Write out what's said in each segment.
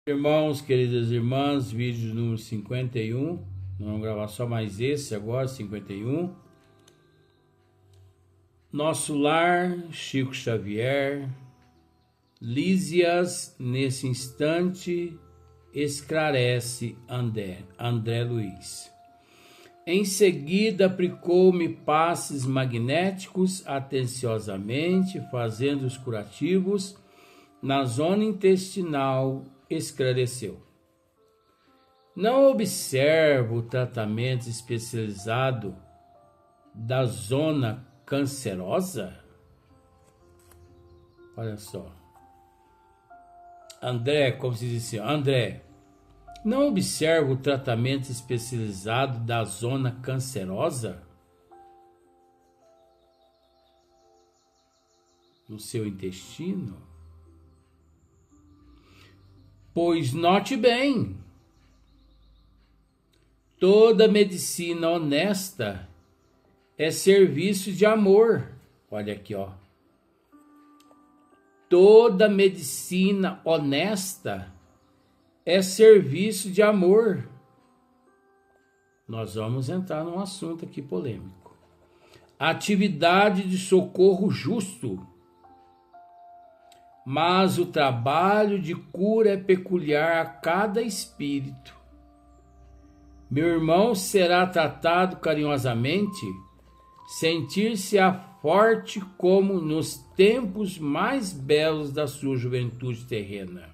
Irmãos, queridas irmãs, vídeo número 51. Nós vamos gravar só mais esse agora, 51. Nosso Lar, Chico Xavier. Lísias, nesse instante, esclarece André Luiz. Em seguida, aplicou-me passes magnéticos atenciosamente, fazendo os curativos na zona intestinal. Esclareceu. Não observo o tratamento especializado da zona cancerosa? Olha só. André, como se diz assim, André, não observo o tratamento especializado da zona cancerosa no seu intestino? Pois note bem, toda medicina honesta é serviço de amor. Olha aqui, ó. Toda medicina honesta é serviço de amor. Nós vamos entrar num assunto aqui polêmico. Atividade de socorro justo. Mas o trabalho de cura é peculiar a cada espírito. Meu irmão será tratado carinhosamente, sentir-se-á forte como nos tempos mais belos da sua juventude terrena.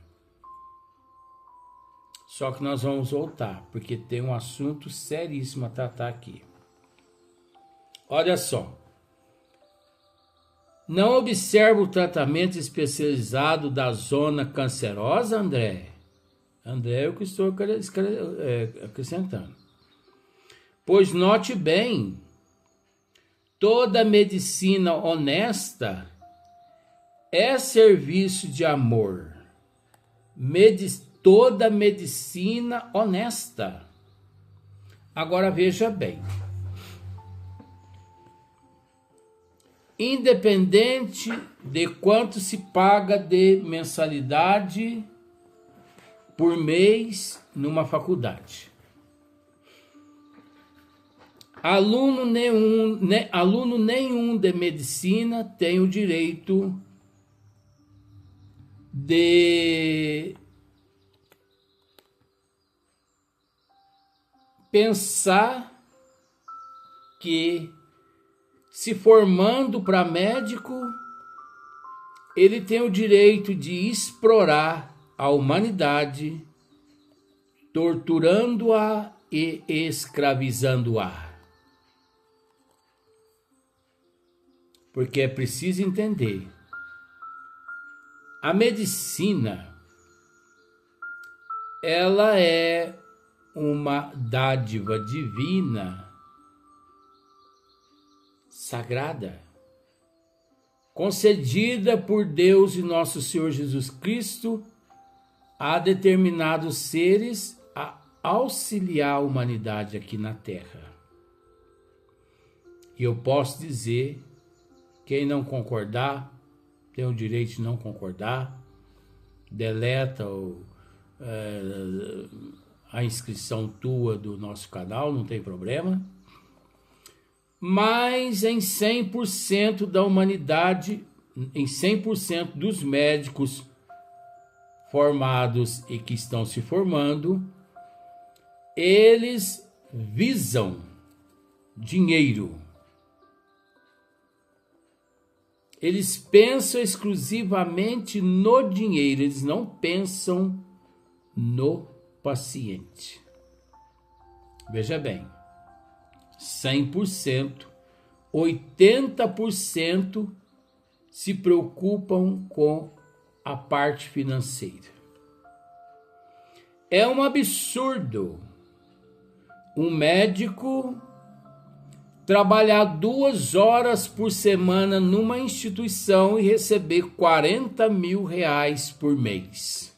Só que nós vamos voltar, porque tem um assunto seríssimo a tratar aqui. Olha só. Não observa o tratamento especializado da zona cancerosa, André? André é o que estou acrescentando. Pois note bem, toda medicina honesta é serviço de amor. Toda medicina honesta. Agora veja bem. Independente de quanto se paga de mensalidade por mês numa faculdade. Aluno nenhum de medicina tem o direito de pensar que, se formando para médico, ele tem o direito de explorar a humanidade, torturando-a e escravizando-a. Porque é preciso entender. A medicina, ela é uma dádiva divina, sagrada, concedida por Deus e nosso Senhor Jesus Cristo a determinados seres a auxiliar a humanidade aqui na Terra. E eu posso dizer, quem não concordar, tem o direito de não concordar, deleta a inscrição tua do nosso canal, não tem problema. Mas em 100% da humanidade, em 100% dos médicos formados e que estão se formando, eles visam dinheiro. Eles pensam exclusivamente no dinheiro, eles não pensam no paciente. Veja bem. 100%, 80% se preocupam com a parte financeira. É um absurdo um médico trabalhar 2 horas por semana numa instituição e receber 40 mil reais por mês.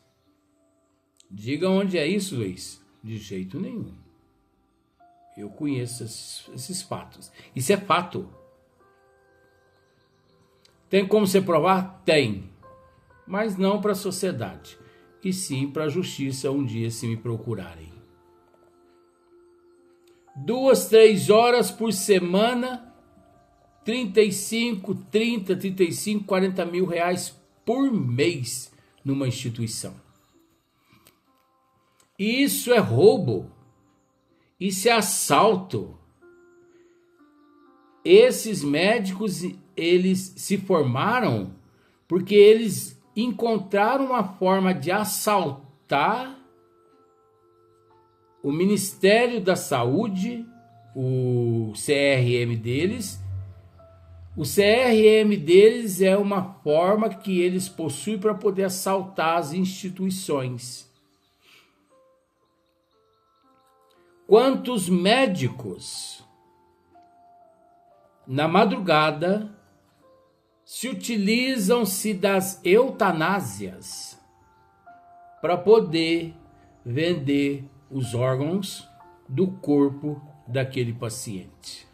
Diga onde é isso, Luiz? De jeito nenhum. Eu conheço esses fatos. Isso é fato. Tem como você provar? Tem. Mas não para a sociedade. e sim para a justiça um dia se me procurarem. 2, 3 horas por semana, 35, 30, 35, 40 mil reais por mês numa instituição. Isso é roubo, isso é assalto. Esses médicos, eles se formaram porque eles encontraram uma forma de assaltar o Ministério da Saúde, o CRM deles. O CRM deles é uma forma que eles possuem para poder assaltar as instituições. Quantos médicos na madrugada se utilizam-se das eutanásias para poder vender os órgãos do corpo daquele paciente.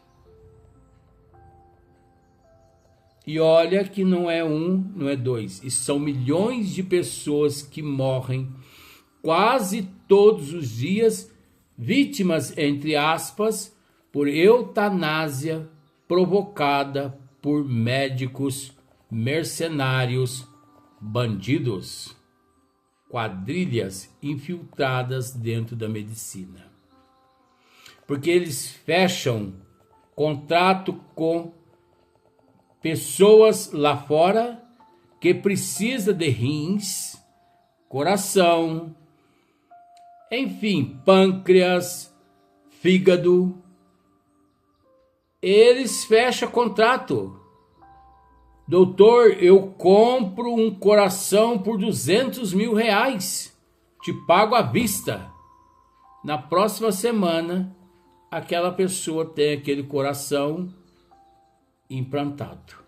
E olha que não é um, não é dois, e são milhões de pessoas que morrem quase todos os dias, vítimas, entre aspas, por eutanásia provocada por médicos mercenários, bandidos, quadrilhas infiltradas dentro da medicina. Porque eles fecham contrato com pessoas lá fora que precisam de rins, coração, enfim, pâncreas, fígado. Eles fecham contrato. Doutor, eu compro um coração por 200 mil reais. Te pago à vista. Na próxima semana, aquela pessoa tem aquele coração implantado.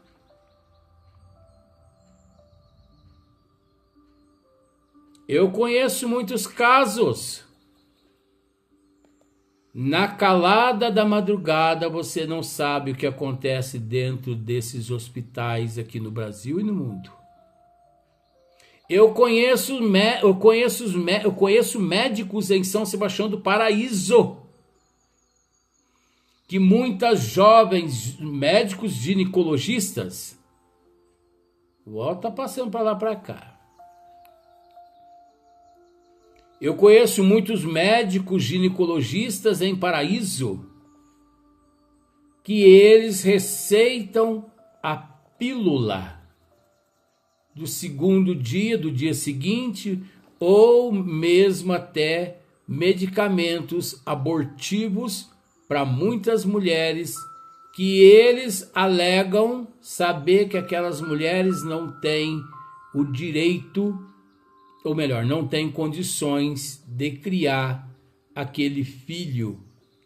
Eu conheço muitos casos. Na calada da madrugada, você não sabe o que acontece dentro desses hospitais aqui no Brasil e no mundo. Eu conheço médicos em São Sebastião do Paraíso, que muitas jovens médicos ginecologistas volta passando para lá para cá. Eu conheço muitos médicos ginecologistas em Paraíso que eles receitam a pílula do segundo dia, do dia seguinte, ou mesmo até medicamentos abortivos para muitas mulheres que eles alegam saber que aquelas mulheres não têm o direito, ou melhor, não têm condições de criar aquele filho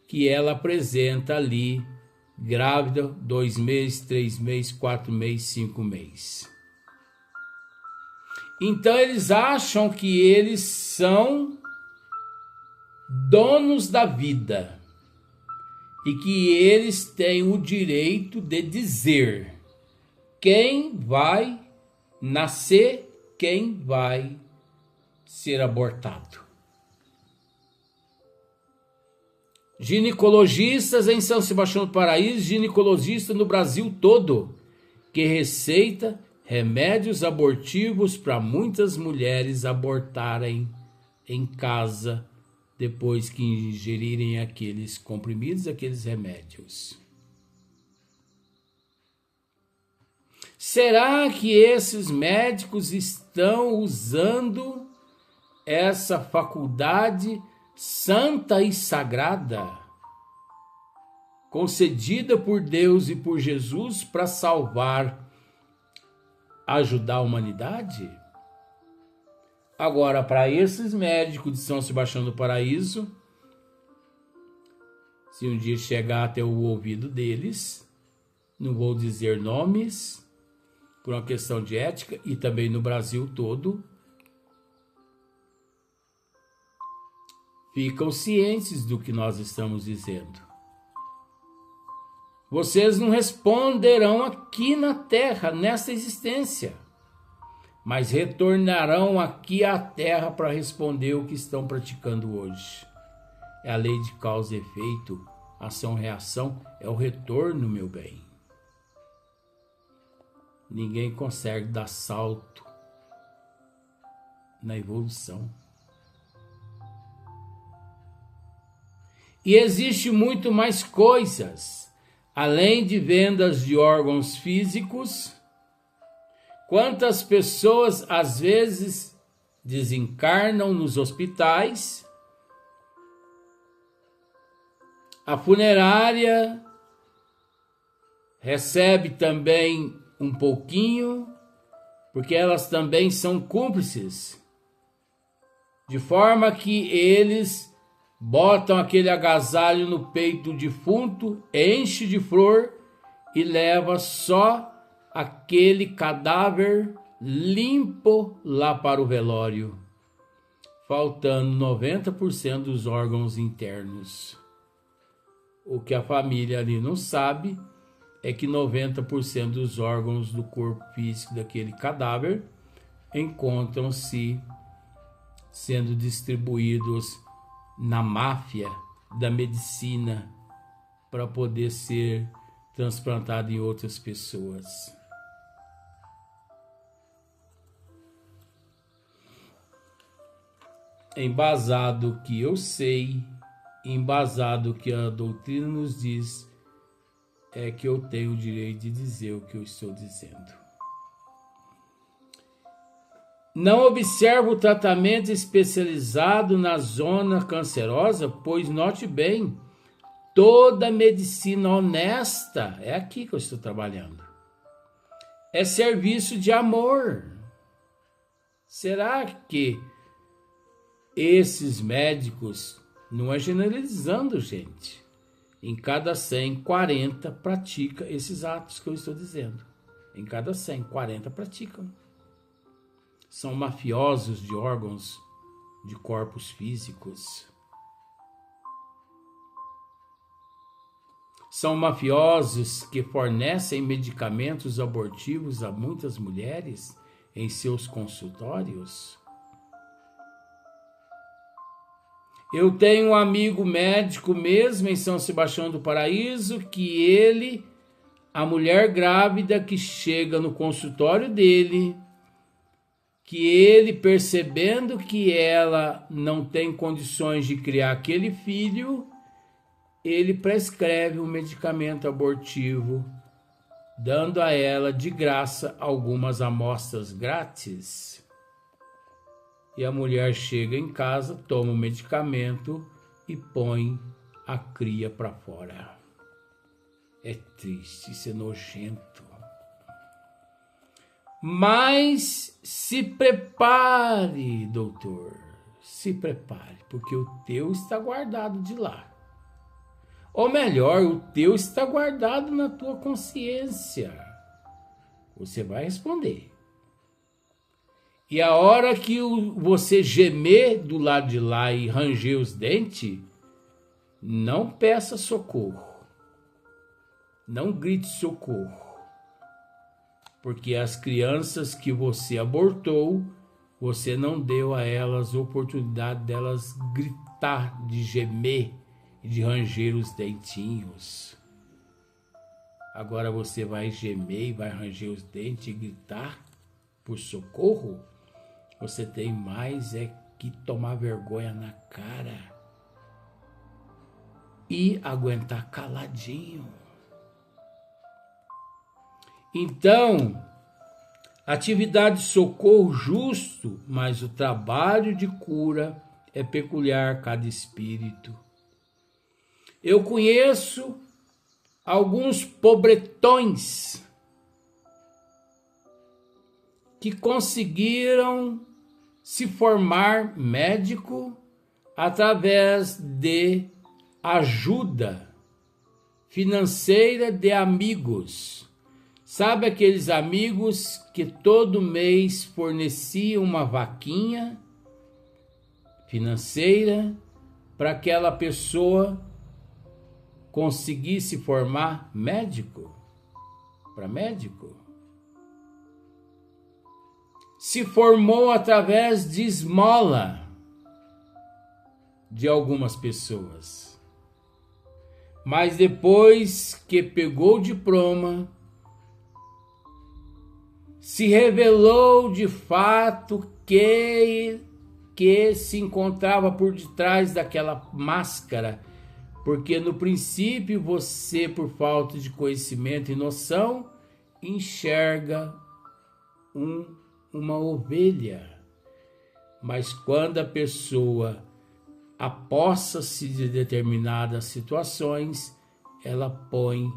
que ela apresenta ali, grávida, 2 meses, 3 meses, 4 meses, 5 meses. Então eles acham que eles são donos da vida e que eles têm o direito de dizer quem vai nascer, quem vai ser abortado. Ginecologistas em São Sebastião do Paraíso, ginecologistas no Brasil todo, que receita remédios abortivos para muitas mulheres abortarem em casa depois que ingerirem aqueles comprimidos, aqueles remédios. Será que esses médicos estão usando essa faculdade santa e sagrada, concedida por Deus e por Jesus para salvar, ajudar a humanidade? Agora, para esses médicos de São Sebastião do Paraíso, se um dia chegar até o ouvido deles, não vou dizer nomes, por uma questão de ética, e também no Brasil todo, ficam cientes do que nós estamos dizendo. Vocês não responderão aqui na Terra, nessa existência. mas retornarão aqui à terra para responder o que estão praticando hoje. É a lei de causa e efeito, ação-reação, é o retorno, meu bem. Ninguém consegue dar salto na evolução. E existe muito mais coisas, além de vendas de órgãos físicos. Quantas pessoas às vezes desencarnam nos hospitais? A funerária recebe também um pouquinho, porque elas também são cúmplices, de forma que eles botam aquele agasalho no peito do defunto, enche de flor e leva só aquele cadáver limpo lá para o velório, faltando 90% dos órgãos internos. O que a família ali não sabe é que 90% dos órgãos do corpo físico daquele cadáver encontram-se sendo distribuídos na máfia da medicina para poder ser transplantado em outras pessoas. Embasado que eu sei, embasado que a doutrina nos diz, é que eu tenho o direito de dizer o que eu estou dizendo. Não observo o tratamento especializado na zona cancerosa, pois note bem, toda medicina honesta, é aqui que eu estou trabalhando, é serviço de amor. Será que esses médicos, não é generalizando, gente, em cada 100, 40 pratica esses atos que eu estou dizendo. Em cada 100, 40 praticam. São mafiosos de órgãos, de corpos físicos. São mafiosos que fornecem medicamentos abortivos a muitas mulheres em seus consultórios. Eu tenho um amigo médico mesmo em São Sebastião do Paraíso que a mulher grávida que chega no consultório dele, que ele percebendo que ela não tem condições de criar aquele filho, ele prescreve um medicamento abortivo, dando a ela de graça algumas amostras grátis. E a mulher chega em casa, toma o medicamento e põe a cria para fora. É triste, isso é nojento. Mas se prepare, doutor, se prepare, porque o teu está guardado de lá. Ou melhor, o teu está guardado na tua consciência. Você vai responder. E a hora que você gemer do lado de lá e ranger os dentes, não peça socorro. Não grite socorro. Porque as crianças que você abortou, você não deu a elas a oportunidade delas gritar, de gemer e de ranger os dentinhos. Agora você vai gemer e vai ranger os dentes e gritar por socorro? Você tem mais é que tomar vergonha na cara e aguentar caladinho. Então, atividade de socorro justo, mas o trabalho de cura é peculiar a cada espírito. Eu conheço alguns pobretões que conseguiram se formar médico através de ajuda financeira de amigos. Sabe aqueles amigos que todo mês forneciam uma vaquinha financeira para aquela pessoa conseguir se formar médico? Para médico? se formou através de esmola de algumas pessoas. Mas depois que pegou o diploma, se revelou de fato que se encontrava por detrás daquela máscara, porque no princípio você, por falta de conhecimento e noção, enxerga uma ovelha. Mas quando a pessoa apossa-se de determinadas situações, ela põe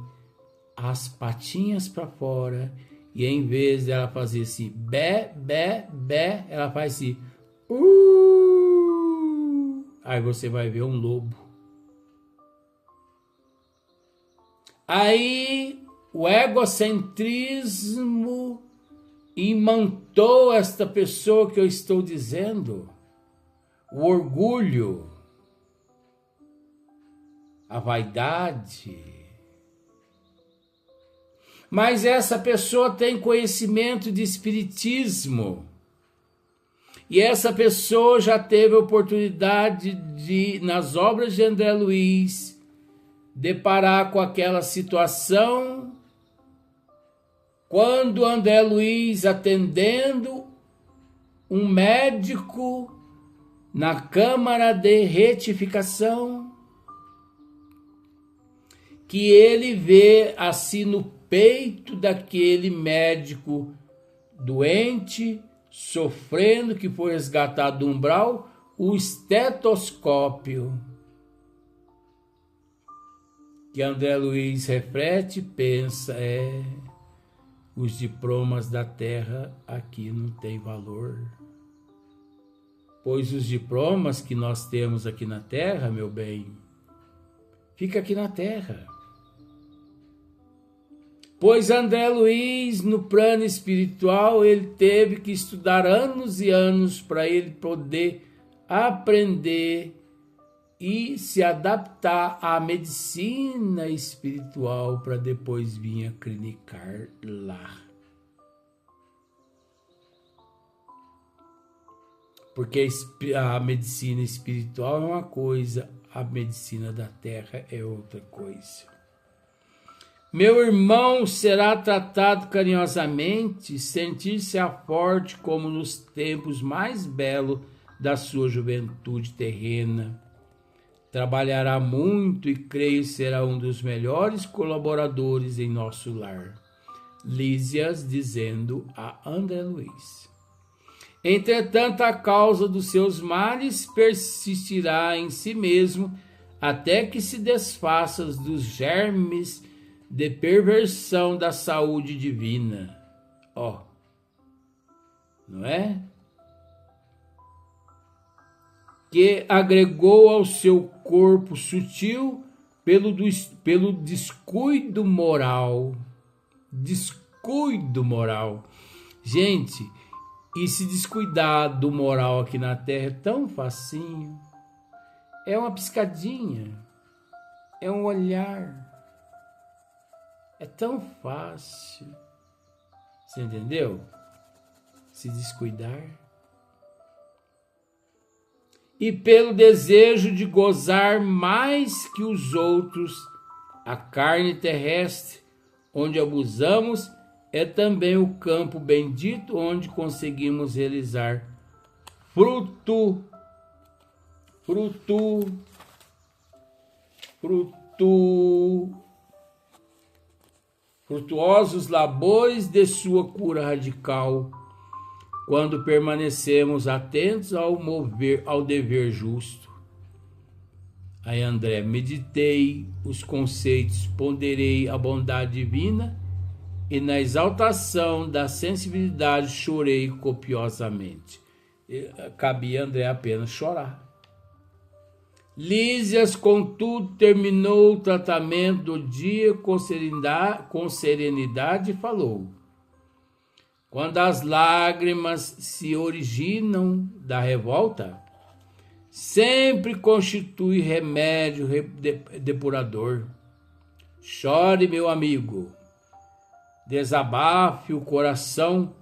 as patinhas para fora e em vez dela fazer esse bé, bé, bé, ela faz esse Aí você vai ver um lobo. Aí o egocentrismo imantou esta pessoa que eu estou dizendo, o orgulho, a vaidade. Mas essa pessoa tem conhecimento de espiritismo. E essa pessoa já teve a oportunidade de, nas obras de André Luiz, deparar com aquela situação, quando André Luiz, atendendo um médico na Câmara de Retificação, que ele vê assim no peito daquele médico doente, sofrendo, que foi resgatado do umbral, o estetoscópio. Que André Luiz reflete, pensa, os diplomas da terra aqui não tem valor. Pois os diplomas que nós temos aqui na terra, meu bem, fica aqui na terra. Pois André Luiz, no plano espiritual, ele teve que estudar anos e anos para ele poder aprender e se adaptar à medicina espiritual para depois vir a clinicar lá. Porque a medicina espiritual é uma coisa, a medicina da terra é outra coisa. Meu irmão será tratado carinhosamente, sentir-se forte como nos tempos mais belos da sua juventude terrena. Trabalhará muito e creio será um dos melhores colaboradores em nosso lar. Lísias dizendo a André Luiz. Entretanto, a causa dos seus males persistirá em si mesmo até que se desfaça dos germes de perversão da saúde divina. Não é? Que agregou ao seu corpo sutil pelo descuido moral. Descuido moral. Gente, e se descuidar do moral aqui na Terra é tão facinho. É uma piscadinha. É um olhar. É tão fácil. Você entendeu? Se descuidar. E pelo desejo de gozar mais que os outros, a carne terrestre, onde abusamos, é também o campo bendito onde conseguimos realizar frutuosos labores de sua cura radical, quando permanecemos atentos ao dever justo. Aí André, meditei os conceitos, ponderei a bondade divina e na exaltação da sensibilidade chorei copiosamente. Cabia a André apenas chorar. Lísias, contudo, terminou o tratamento do dia com serenidade e falou. Quando as lágrimas se originam da revolta, sempre constitui remédio depurador. Chore, meu amigo, desabafe o coração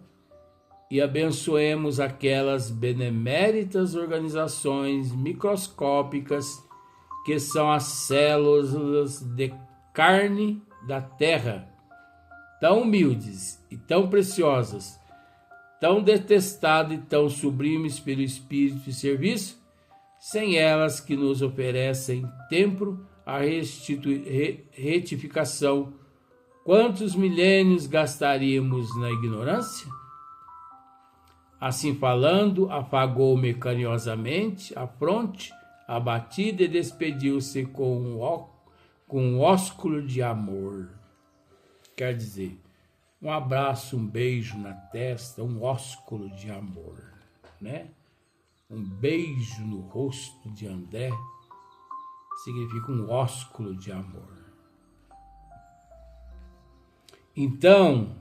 e abençoemos aquelas beneméritas organizações microscópicas que são as células de carne da terra, tão humildes e tão preciosas, tão detestadas e tão sublimes pelo espírito de serviço, sem elas que nos oferecem templo a retificação. Quantos milênios gastaríamos na ignorância? Assim falando, afagou mecanicosamente a fronte abatida e despediu-se com um ósculo de amor. Quer dizer, um abraço, um beijo na testa, um ósculo de amor, né? Um beijo no rosto de André significa um ósculo de amor. Então,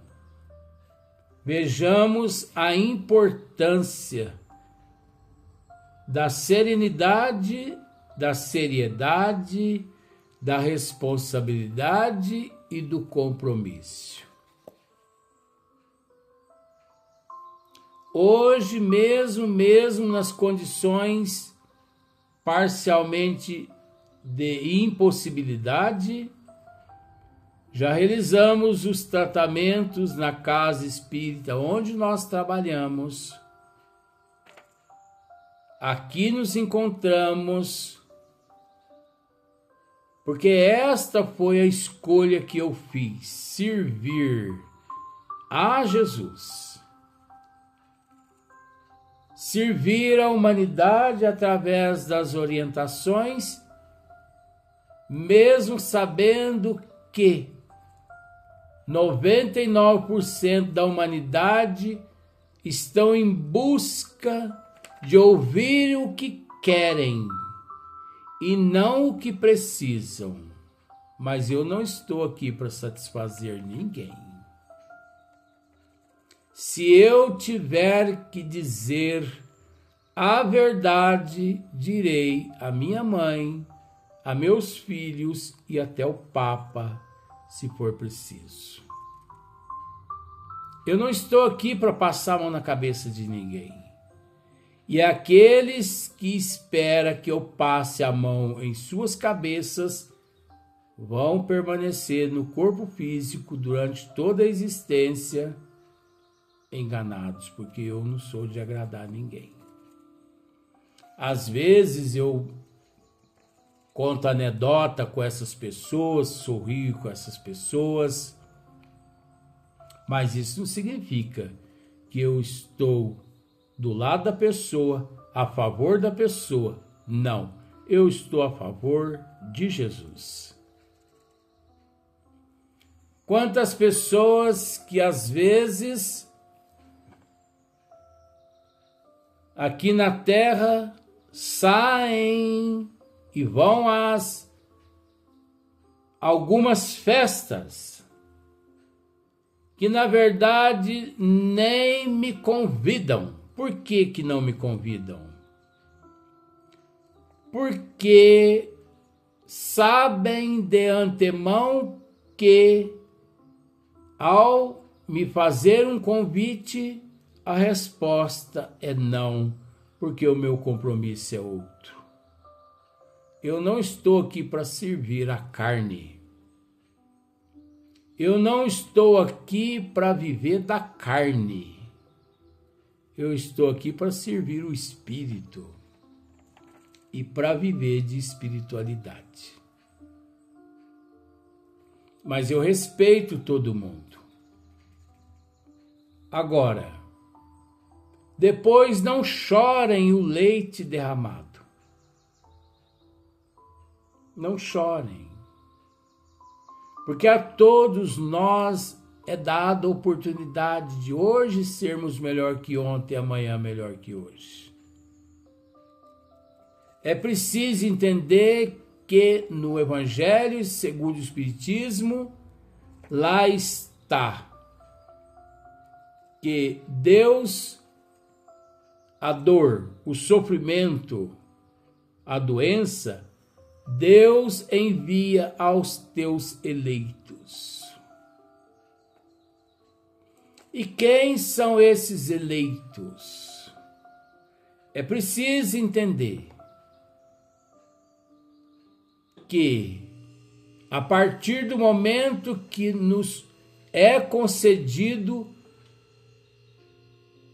vejamos a importância da serenidade, da seriedade, da responsabilidade e do compromisso. Hoje mesmo nas condições parcialmente de impossibilidade, já realizamos os tratamentos na casa espírita onde nós trabalhamos. Aqui nos encontramos, porque esta foi a escolha que eu fiz: servir a Jesus. Servir a humanidade através das orientações, mesmo sabendo que 99% da humanidade estão em busca de ouvir o que querem e não o que precisam. Mas eu não estou aqui para satisfazer ninguém. Se eu tiver que dizer a verdade, direi à minha mãe, a meus filhos e até o Papa, se for preciso. Eu não estou aqui para passar a mão na cabeça de ninguém. E aqueles que esperam que eu passe a mão em suas cabeças vão permanecer no corpo físico durante toda a existência enganados, porque eu não sou de agradar ninguém. Às vezes eu conto anedota com essas pessoas, sorrio com essas pessoas, mas isso não significa que eu estou do lado da pessoa, a favor da pessoa. Não, eu estou a favor de Jesus. Quantas pessoas que às vezes aqui na terra saem e vão às algumas festas que na verdade nem me convidam. Por que que não me convidam? Porque sabem de antemão que ao me fazer um convite, a resposta é não, porque o meu compromisso é outro. Eu não estou aqui para servir a carne. Eu não estou aqui para viver da carne. Eu estou aqui para servir o Espírito e para viver de espiritualidade. Mas eu respeito todo mundo. Agora, depois não chorem o leite derramado. Não chorem. Porque a todos nós é dada a oportunidade de hoje sermos melhor que ontem e amanhã melhor que hoje. É preciso entender que no Evangelho segundo o Espiritismo, lá está que Deus, a dor, o sofrimento, a doença, Deus envia aos teus eleitos. E quem são esses eleitos? É preciso entender que, a partir do momento que nos é concedido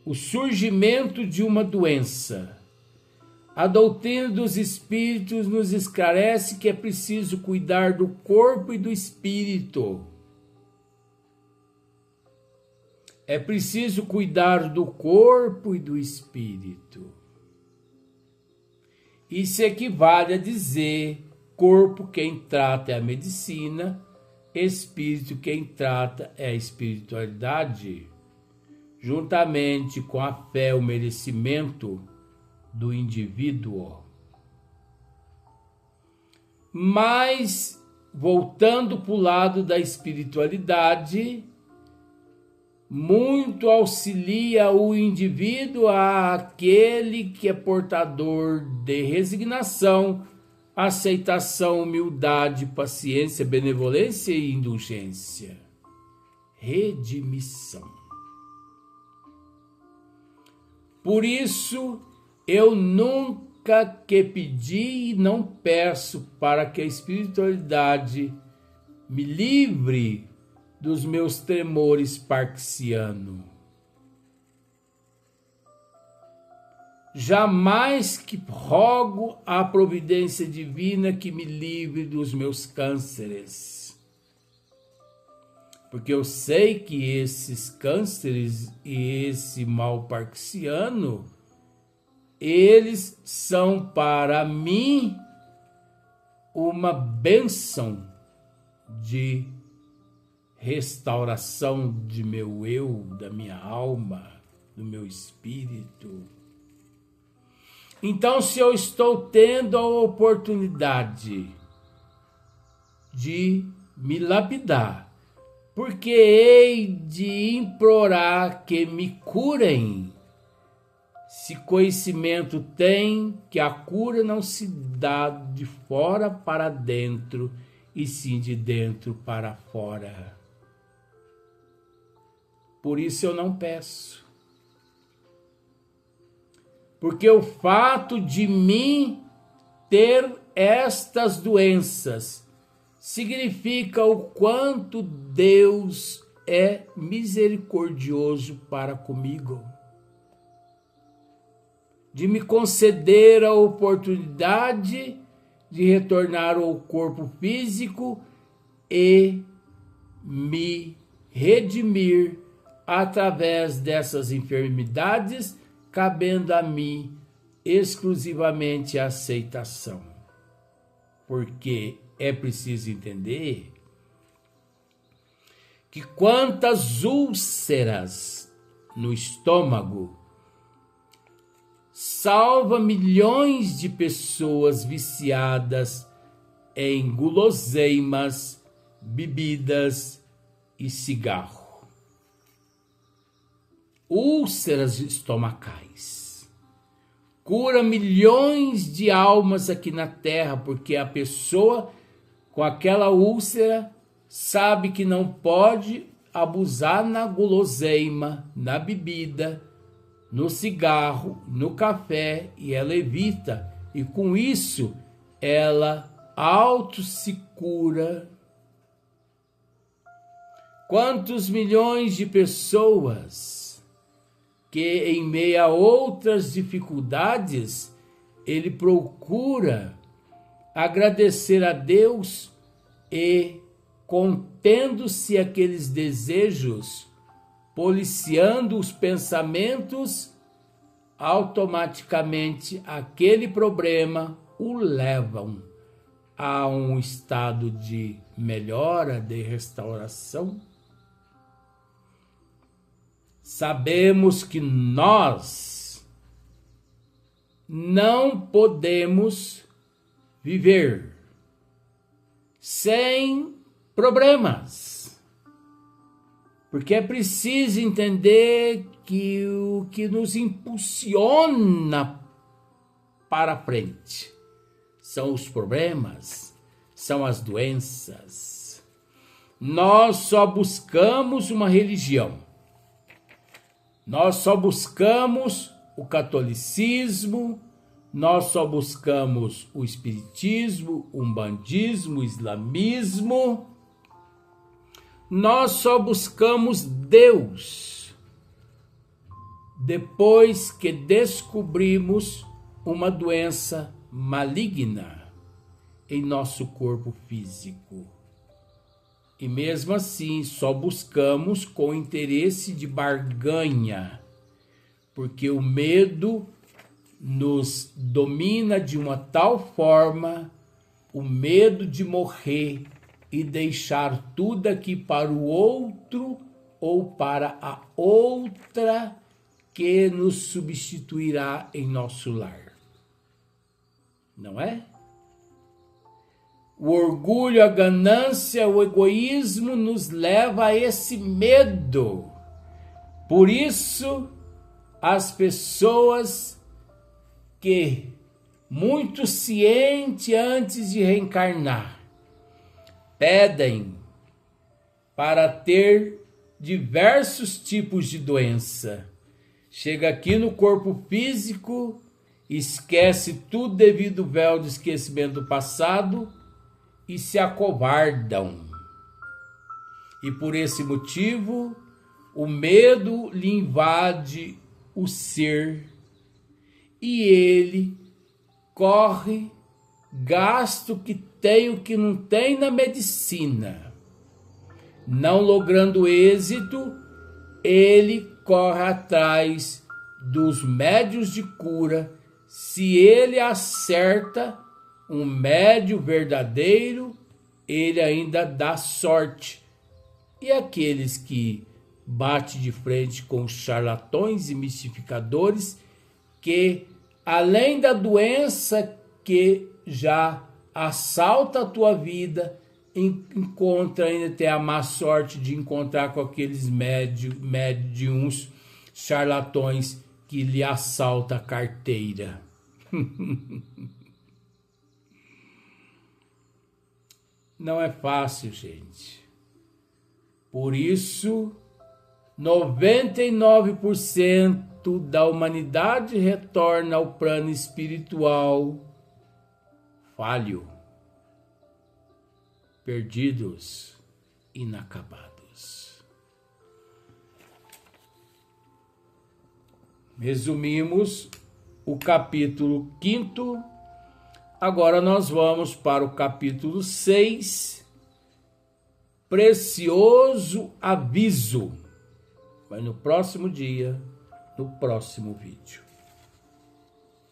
o surgimento de uma doença, a doutrina dos espíritos nos esclarece que é preciso cuidar do corpo e do espírito. É preciso cuidar do corpo e do espírito. Isso equivale a dizer: corpo quem trata é a medicina, espírito quem trata é a espiritualidade, juntamente com a fé, o merecimento do indivíduo. Mas, voltando para o lado da espiritualidade, muito auxilia o indivíduo àquele que é portador de resignação, aceitação, humildade, paciência, benevolência e indulgência. Redimissão. Por isso, eu nunca que pedi e não peço para que a espiritualidade me livre dos meus tremores parksiano. Jamais que rogo à providência divina que me livre dos meus cânceres. Porque eu sei que esses cânceres e esse mal parksiano, eles são para mim uma bênção de restauração de meu eu, da minha alma, do meu espírito. Então, se eu estou tendo a oportunidade de me lapidar, porque hei de implorar que me curem, se conhecimento tem que a cura não se dá de fora para dentro, e sim de dentro para fora. Por isso eu não peço. Porque o fato de mim ter estas doenças significa o quanto Deus é misericordioso para comigo, de me conceder a oportunidade de retornar ao corpo físico e me redimir através dessas enfermidades, cabendo a mim exclusivamente a aceitação. Porque é preciso entender que quantas úlceras no estômago salva milhões de pessoas viciadas em guloseimas, bebidas e cigarro. Úlceras estomacais. Cura milhões de almas aqui na Terra, porque a pessoa com aquela úlcera sabe que não pode abusar na guloseima, na bebida, no cigarro, no café, e ela evita. E com isso, ela se cura. Quantos milhões de pessoas que em meio a outras dificuldades, ele procura agradecer a Deus e, contendo-se aqueles desejos, policiando os pensamentos, automaticamente aquele problema o levam a um estado de melhora, de restauração. Sabemos que nós não podemos viver sem problemas, porque é preciso entender que o que nos impulsiona para frente são os problemas, são as doenças. Nós só buscamos uma religião Nós só buscamos o catolicismo, nós só buscamos o espiritismo, o umbandismo, o islamismo. Nós só buscamos Deus depois que descobrimos uma doença maligna em nosso corpo físico. E mesmo assim, só buscamos com interesse de barganha, porque o medo nos domina de uma tal forma, o medo de morrer e deixar tudo aqui para o outro ou para a outra que nos substituirá em nosso lar. Não é? O orgulho, a ganância, o egoísmo nos leva a esse medo. Por isso, as pessoas que, muito ciente antes de reencarnar, pedem para ter diversos tipos de doença. Chega aqui no corpo físico, esquece tudo devido ao véu do esquecimento do passado e se acovardam. E por esse motivo, o medo lhe invade o ser e ele corre, gasta o que tem, o que não tem na medicina. Não logrando êxito, ele corre atrás dos médios de cura. Se ele acerta um médio verdadeiro, ele ainda dá sorte. E aqueles que batem de frente com os charlatões e mistificadores, que além da doença que já assalta a tua vida, encontra, ainda tem a má sorte de encontrar com aqueles médiums charlatões que lhe assalta a carteira. Não é fácil, gente. Por isso, 99% da humanidade retorna ao plano espiritual falho, perdidos, inacabados. Resumimos o capítulo 5º. Agora nós vamos para o capítulo 6, precioso aviso. Mas no próximo dia, no próximo vídeo.